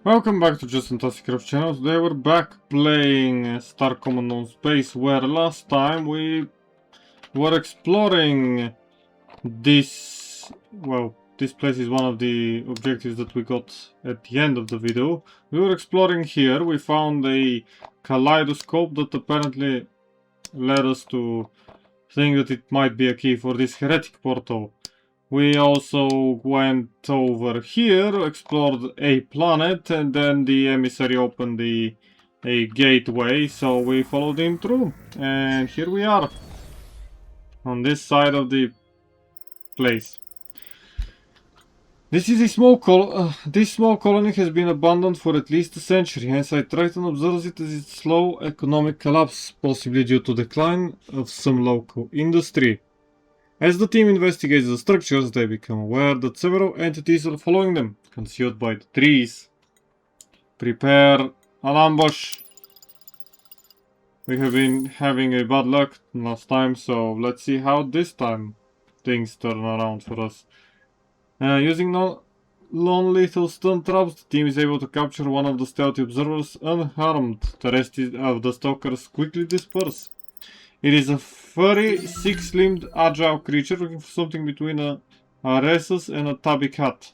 Welcome back to Just Fantastic Craft channel. Today we're back playing Starcom Unknown Space, where last time we were exploring this... well, this place is one of the objectives that we got at the end of the video. We were exploring here, we found a kaleidoscope that apparently led us to think that it might be a key for this heretic portal. We also went over here, explored a planet, and then the emissary opened a gateway, so we followed him through. And here we are, on this side of the place. This small colony has been abandoned for at least a century, hence Triton observes it as its slow economic collapse, possibly due to decline of some local industry. As the team investigates the structures, they become aware that several entities are following them, concealed by the trees. Prepare an ambush. We have been having a bad luck last time, so let's see how this time things turn around for us. Using non-lethal stun traps, the team is able to capture one of the stealthy observers unharmed. The rest of the stalkers quickly disperse. It is a furry, six-limbed, agile creature looking for something between a rhesus and a tabby cat.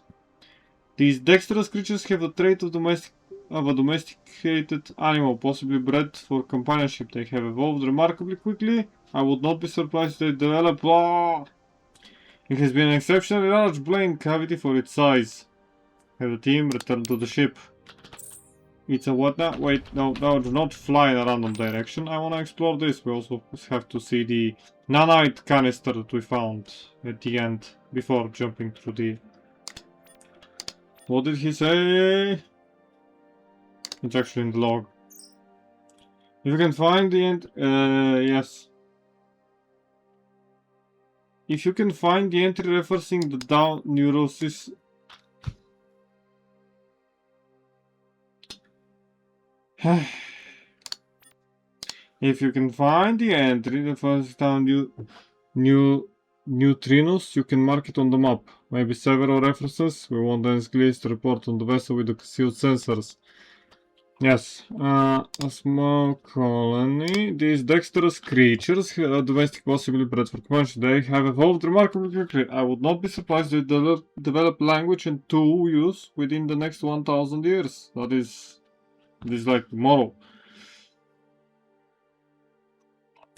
These dexterous creatures have the trait of a domesticated animal, possibly bred for companionship. They have evolved remarkably quickly. I would not be surprised if they develop... It has been an exceptionally large brain cavity for its size. Have the team return to the ship. It's a what now? Wait, no, do not fly in a random direction. I want to explore this. We also have to see the nanite canister that we found at the end before jumping through the... What did he say? It's actually in the log. If you can find the end... yes. If you can find the entry referencing the down neurosis... If you can find the entry referencing down neutrinos, you can mark it on the map. Maybe several references. We want the list report on the vessel with the concealed sensors. Yes, a small colony. These dexterous creatures, domestic possibly bred for companionship, they have evolved remarkably quickly. I would not be surprised if they develop language and tool use within the next 1000 years. That is like tomorrow.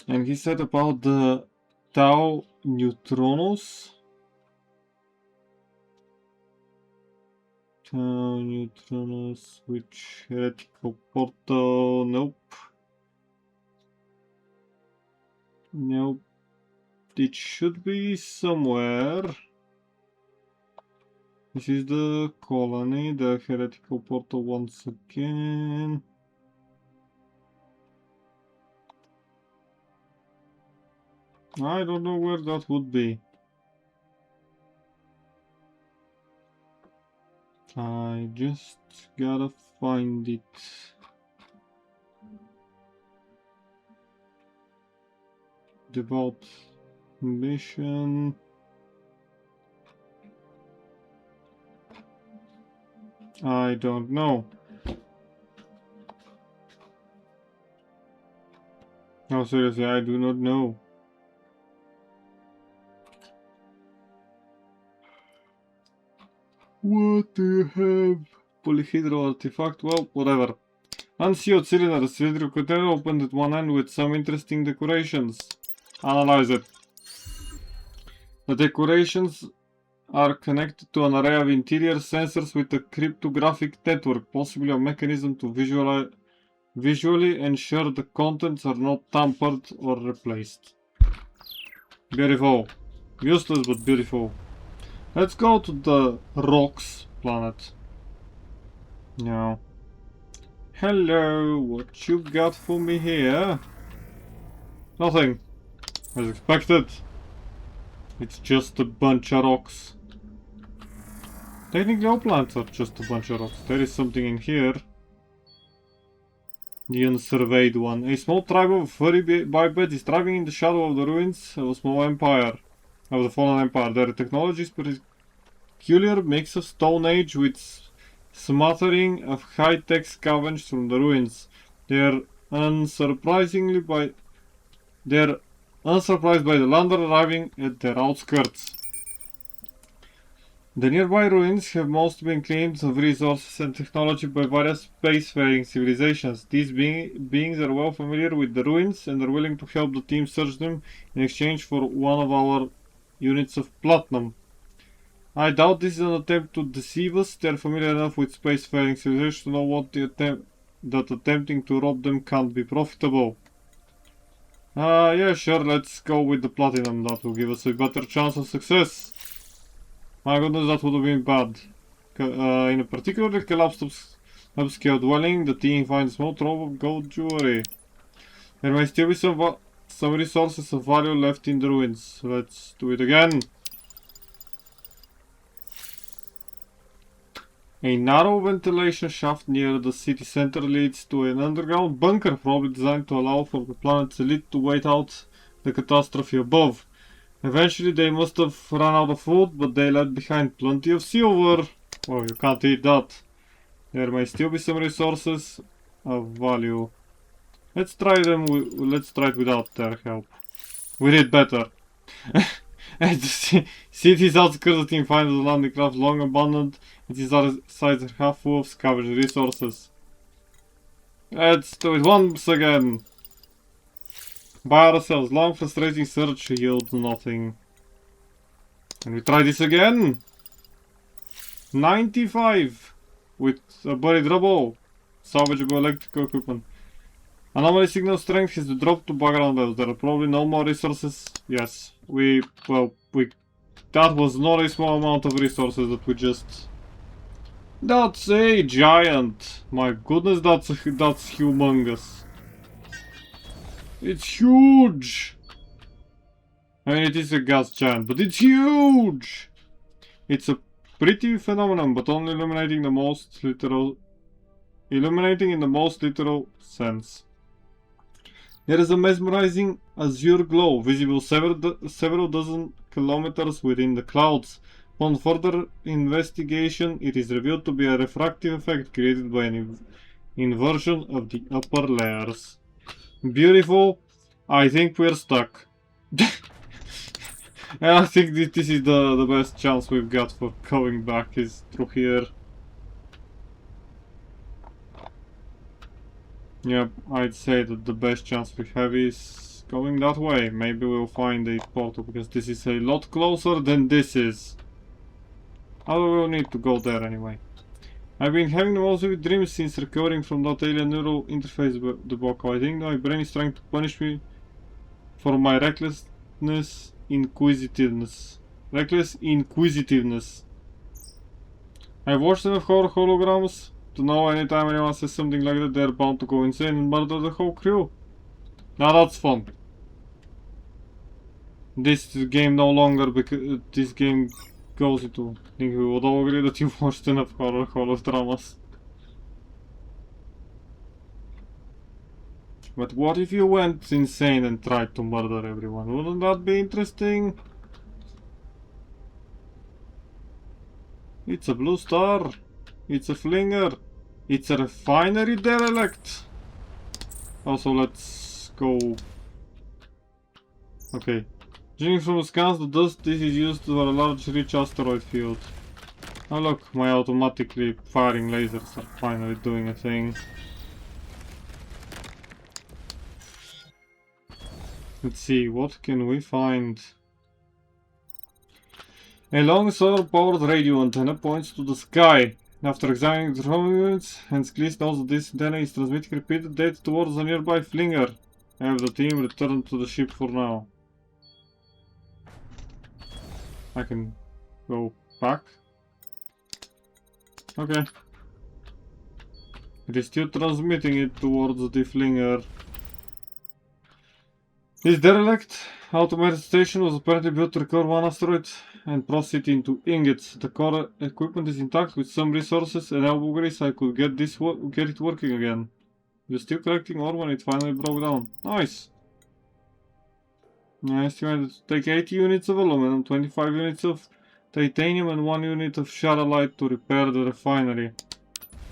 And he said about the tau neutrinos. Neutrinos, which heretical portal? Nope. Nope. It should be somewhere. This is the colony, the heretical portal once again. I don't know where that would be. I just gotta find it. Devout mission. I don't know. No, seriously, I do not know. What do you have? Polyhedral artifact? Well, whatever. Unsealed cylinder. The cylindrical container opened at one end with some interesting decorations. Analyze it. The decorations are connected to an array of interior sensors with a cryptographic network, possibly a mechanism to visually ensure the contents are not tampered or replaced. Beautiful. Useless but beautiful. Let's go to the rocks planet. Now. Hello, what you got for me here? Nothing. As expected. It's just a bunch of rocks. Technically all planets are just a bunch of rocks. There is something in here. The unsurveyed one. A small tribe of furry bipeds is thriving in the shadow of the ruins of a small empire. Of the fallen empire. Their technology is peculiar mix of Stone Age with smattering of high-tech scavenged from the ruins. They're unsurprised by the lander arriving at their outskirts. The nearby ruins have mostly been claimed of resources and technology by various spacefaring civilizations. These beings are well familiar with the ruins and are willing to help the team search them in exchange for one of our units of platinum. I doubt this is an attempt to deceive us. They are familiar enough with spacefaring civilizations to know that attempting to rob them can't be profitable. Yeah, sure, let's go with the platinum. That will give us a better chance of success. My goodness, that would have been bad. In a particularly collapsed upscale dwelling, the team finds a small trove of gold jewelry. There may still be some resources of value left in the ruins. Let's do it again. A narrow ventilation shaft near the city center leads to an underground bunker, probably designed to allow for the planet's elite to wait out the catastrophe above. Eventually they must have run out of food, but they left behind plenty of silver. Oh, you can't eat that. There may still be some resources of value. Let's try it without their help. We did better. At the city's outskirts, the team finds the landing craft long abandoned, and its sides are half full of scavenged resources. Let's do it once again. By ourselves, long frustrating search yields nothing. And we try this again. 95 with a buried rubble. Salvageable electrical equipment. Anomaly signal strength has dropped to background levels. There are probably no more resources. Yes, that was not a small amount of resources that we just... That's a giant. My goodness, that's humongous. It's huge. I mean, it is a gas giant, but it's huge. It's a pretty phenomenon, but only illuminating in the most literal sense. There is a mesmerizing azure glow, visible several dozen kilometers within the clouds. Upon further investigation, it is revealed to be a refractive effect created by an inversion of the upper layers. Beautiful. I think we're stuck. And I think this is the best chance we've got for going back is through here. Yep, I'd say that the best chance we have is going that way. Maybe we'll find a portal, because this is a lot closer than this is. Although we'll need to go there anyway. I've been having the most vivid dreams since recovering from that alien neural interface debacle. I think my brain is trying to punish me for my reckless inquisitiveness. I've watched enough horror holograms to know anytime anyone says something like that, they're bound to go insane and murder the whole crew. Now that's fun. This game no longer, because this game goes into... I think we would all agree that you've watched enough horror holodramas. But what if you went insane and tried to murder everyone? Wouldn't that be interesting? It's a blue star. It's a flinger. It's a refinery derelict. Also, let's go. Okay. Judging from the scans, the dust this is used for a large rich asteroid field. Oh look, my automatically firing lasers are finally doing a thing. Let's see, what can we find? A long solar-powered radio antenna points to the sky. After examining the drum units, Hans Kliss knows that this antenna is transmitting repeated data towards a nearby flinger. Have the team return to the ship for now. I can go back. Okay. It is still transmitting it towards the flinger. This derelict automated station was apparently built to recover one asteroid and process it into ingots. The core equipment is intact with some resources and elbow grease. I could get it working again. We're still collecting ore when it finally broke down. Nice! I estimated to take 80 units of aluminum, 25 units of titanium and 1 unit of charolite to repair the refinery.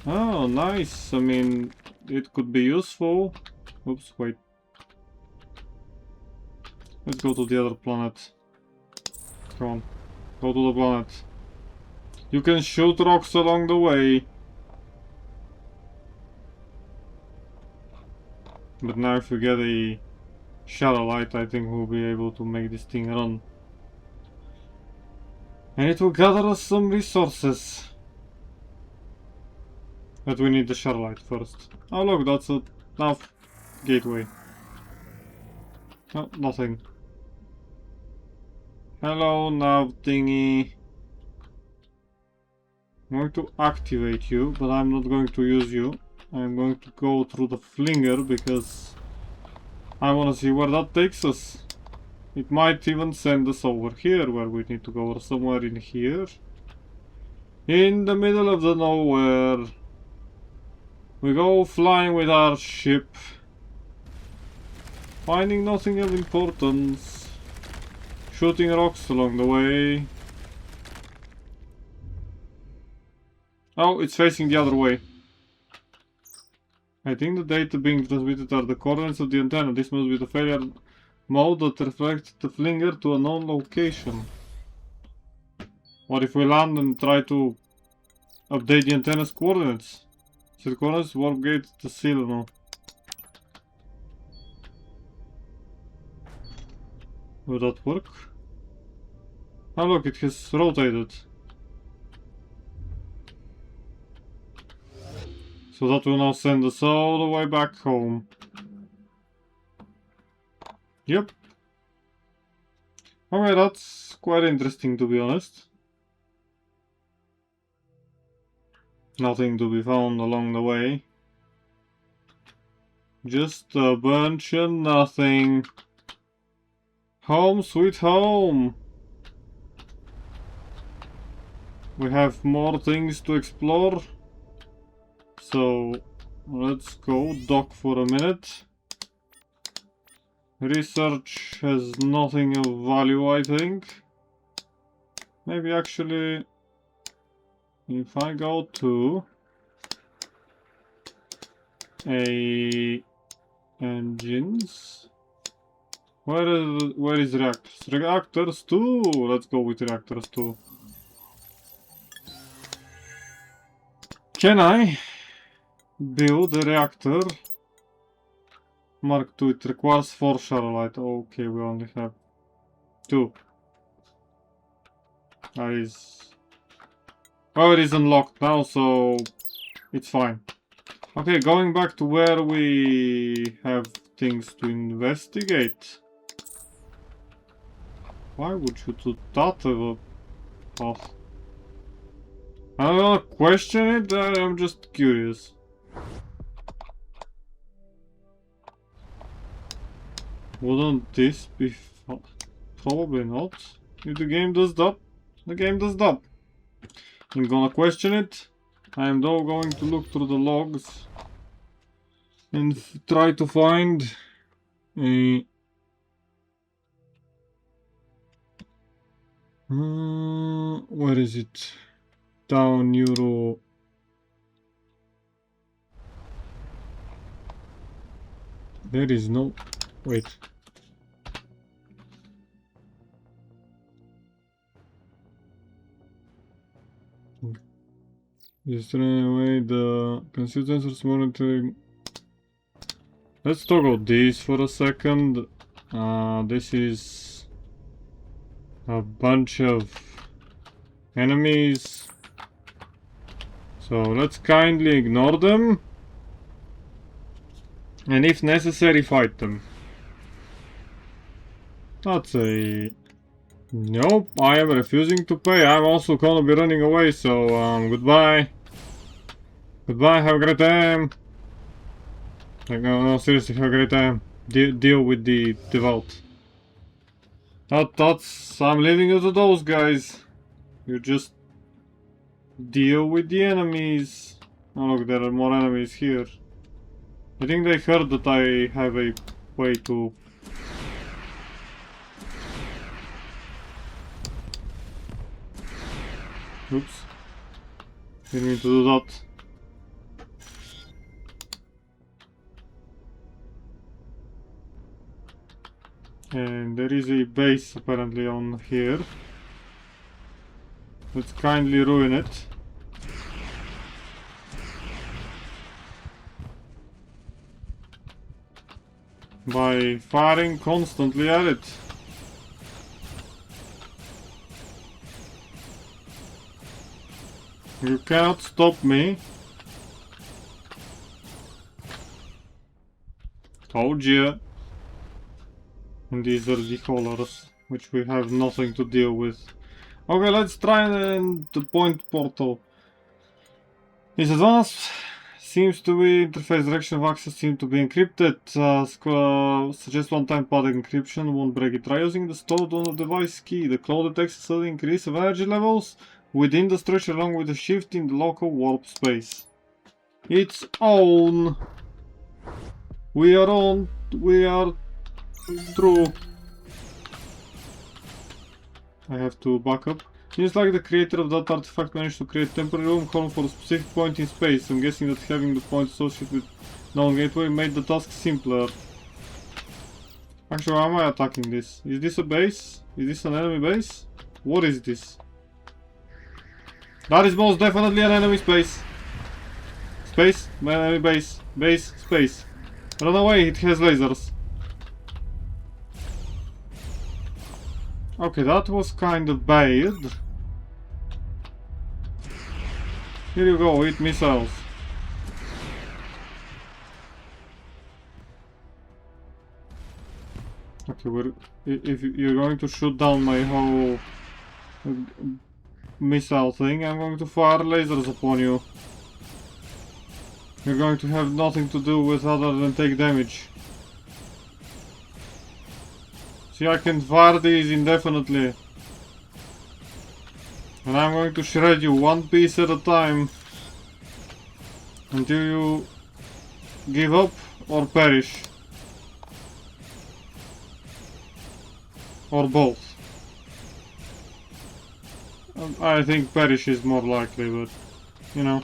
Oh, nice. I mean, it could be useful. Oops, wait. Let's go to the other planet. Come on. Go to the planet. You can shoot rocks along the way. But now if we get a satellite, I think we'll be able to make this thing run. And it will gather us some resources. But we need the satellite first. Oh look, that's a nav gateway. Oh, nothing. Hello, nav thingy. I'm going to activate you, but I'm not going to use you. I'm going to go through the flinger because I want to see where that takes us. It might even send us over here where we need to go, or somewhere in here. In the middle of the nowhere. We go flying with our ship. Finding nothing of importance. Shooting rocks along the way. Oh, it's facing the other way. I think the data being transmitted are the coordinates of the antenna. This must be the failure mode that reflects the flinger to a known location. What if we land and try to update the antenna's coordinates? Set coordinates, warp gate, the seal, no. Will that work? Oh look, it has rotated. So that will now send us all the way back home. Yep. Okay, that's quite interesting to be honest. Nothing to be found along the way. Just a bunch of nothing. Home sweet home. We have more things to explore. So let's go dock for a minute. Research has nothing of value, I think. Maybe actually, if I go to a engines, where is reactors? Reactors 2. Let's go with reactors 2. Can I build a reactor? Mark 2, it requires 4 satellite. Okay, we only have 2. That is... Oh, it is unlocked now, so it's fine. Okay, going back to where we have things to investigate. Why would you do that of a path? I'm gonna question it, I'm just curious. Wouldn't this be fun? Probably not. If the game does that, the game does that. I'm gonna question it. I am though going to look through the logs and try to find a... where is it? Down Euro... There is no... Wait. Just run away the concealed sensors monitoring. Let's talk about this for a second. This is a bunch of enemies. So let's kindly ignore them. And if necessary, fight them. That's a... Nope, I am refusing to pay. I'm also gonna be running away, so goodbye. Goodbye, have a great time. Like, no, seriously, have a great time. Deal with the vault. That's... I'm leaving it to those guys. You just... deal with the enemies. Oh look, there are more enemies here. I think they heard that I have a way to... Oops. Didn't mean to do that. And there is a base apparently on here. Let's kindly ruin it. By firing constantly at it. You cannot stop me. Told you. And these are the colors, which we have nothing to deal with. Okay, let's try the point portal. This advanced seems to be interface direction of access seem to be encrypted. Suggest one-time padding encryption won't break it. Try using the stored on the device key. The cloud detects a sudden increase of energy levels within the structure along with a shift in the local warp space. It's on. We are on. We are through. I have to back up. Seems like the creator of that artifact managed to create a temporary room home for a specific point in space. I'm guessing that having the point associated with known gateway made the task simpler. Actually, why am I attacking this? Is this a base? Is this an enemy base? What is this? That is most definitely an enemy space. Space, enemy base, base, space. Run away, it has lasers. Okay, that was kind of bad. Here you go, eat missiles. Okay, if you're going to shoot down my whole missile thing, I'm going to fire lasers upon you. You're going to have nothing to do with other than take damage. See, I can fire these indefinitely. And I'm going to shred you one piece at a time. Until you give up or perish. Or both. I think perish is more likely, but you know.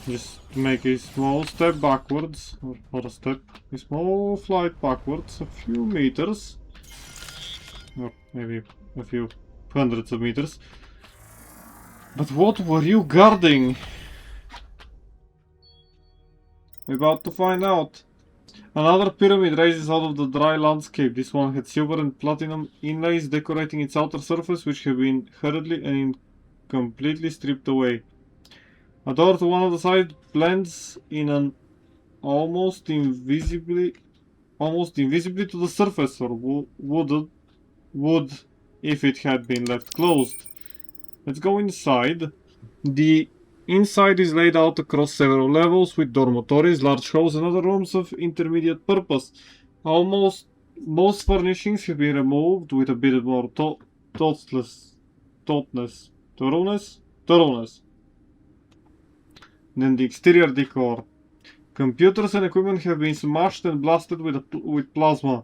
Just make a small step backwards, or not a step, a small flight backwards, a few meters, or maybe a few hundreds of meters. But what were you guarding? We're about to find out. Another pyramid rises out of the dry landscape. This one had silver and platinum inlays decorating its outer surface, which have been hurriedly and completely stripped away. A door to one of the sides blends in an almost invisibly to the surface, or would if it had been left closed. Let's go inside. The inside is laid out across several levels with dormitories, large halls and other rooms of intermediate purpose. Most furnishings have been removed with a bit more thoroughness than the exterior decor. Computers and equipment have been smashed and blasted with plasma.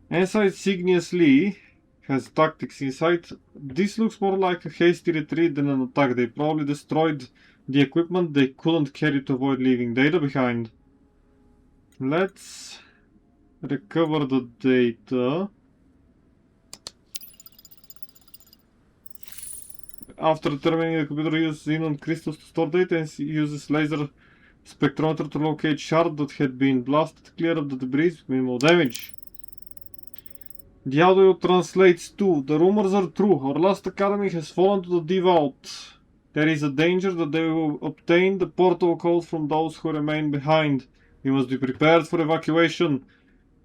Inside Cygnus Lee has tactics inside. This looks more like a hasty retreat than an attack. They probably destroyed the equipment they couldn't carry to avoid leaving data behind. Let's recover the data. After determining the computer uses xenon crystals to store data and uses laser spectrometer to locate shards that had been blasted clear of the debris with minimal damage. The audio translates to: the rumors are true. Our last academy has fallen to the devout. There is a danger that they will obtain the portal code from those who remain behind. We must be prepared for evacuation.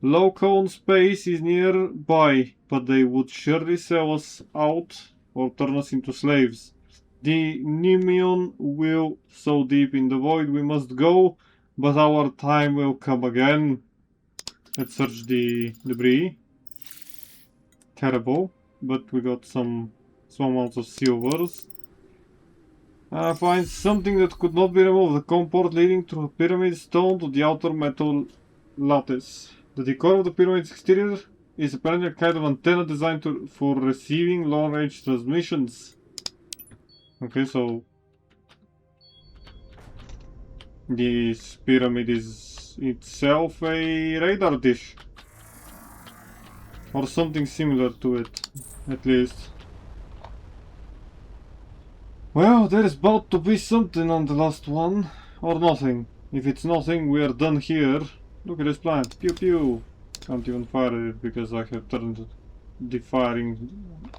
Local space is nearby, but they would surely sell us out or turn us into slaves. The Nemeon will so deep in the void we must go, but our time will come again. Let's search the debris. Terrible, but we got some small amounts of silvers. Find something that could not be removed. A comport leading through a pyramid stone to the outer metal lattice. The decor of the pyramid's exterior is apparently a kind of antenna designed for receiving long-range transmissions. Okay, so this pyramid is itself a radar dish. Or something similar to it, at least. Well, there is about to be something on the last one. Or nothing. If it's nothing, we are done here. Look at this plant. Pew pew. Can't even fire it because I have turned the firing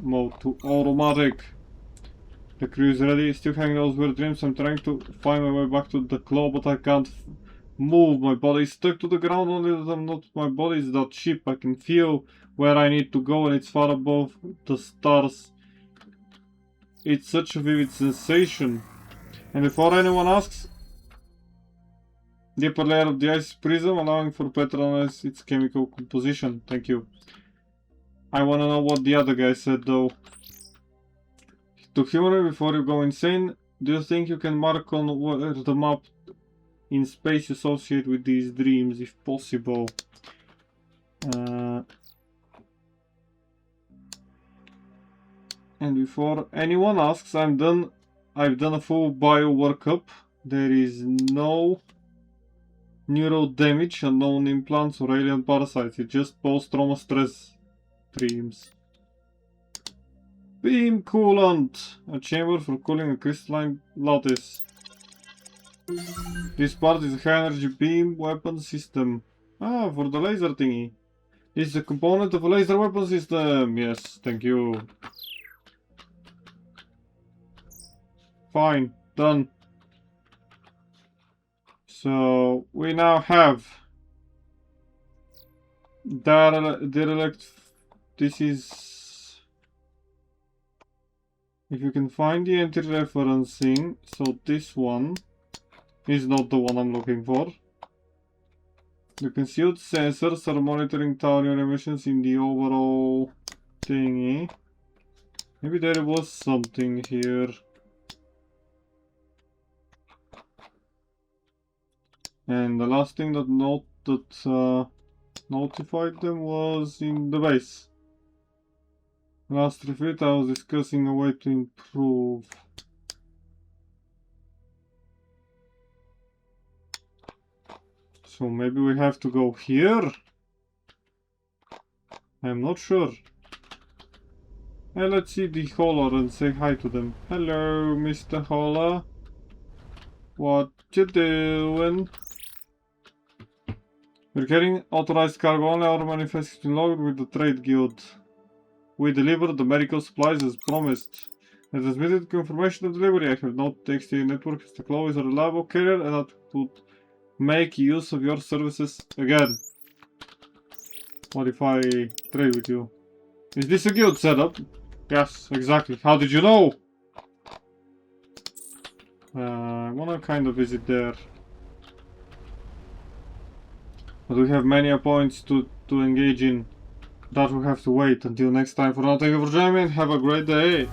mode to automatic. The crew is ready. Still hanging those weird dreams. I'm trying to find my way back to the claw, but I can't move. My body is stuck to the ground. Only that I'm not. My body is that ship. I can feel where I need to go, and it's far above the stars. It's such a vivid sensation. And before anyone asks, the upper layer of the ice prism, allowing for better analyze its chemical composition. Thank you. I wanna know what the other guy said though. To humor me before you go insane, do you think you can mark on where the map in space associate with these dreams, if possible? And before anyone asks, I've done a full bio workup. There is no neural damage, unknown implants or alien parasites. It's just post-trauma stress dreams. Beam coolant! A chamber for cooling a crystalline lattice. This part is a high energy beam weapon system. Ah, for the laser thingy. This is a component of a laser weapon system. Yes, thank you. Fine, done. So we now have derelict. This is, if you can find the entry referencing. So this one is not the one I'm looking for. The concealed sensors are monitoring thallium emissions in the overall thingy. Maybe there was something here. And the last thing that notified them was in the base. Last refit I was discussing a way to improve. So maybe we have to go here? I'm not sure. Hey, let's see the Holler and say hi to them. Hello, Mr. Holler. What you doing? We're carrying authorized cargo only. Our manifest is logged with the trade guild. We delivered the medical supplies as promised. I transmitted confirmation of delivery. I have not texted the network as the claw is a reliable carrier and that would make use of your services again. What if I trade with you? Is this a guild setup? Yes, exactly. How did you know? I wanna kind of visit there. But we have many points to engage in. That will have to wait until next time. For now, thank you for joining me and have a great day.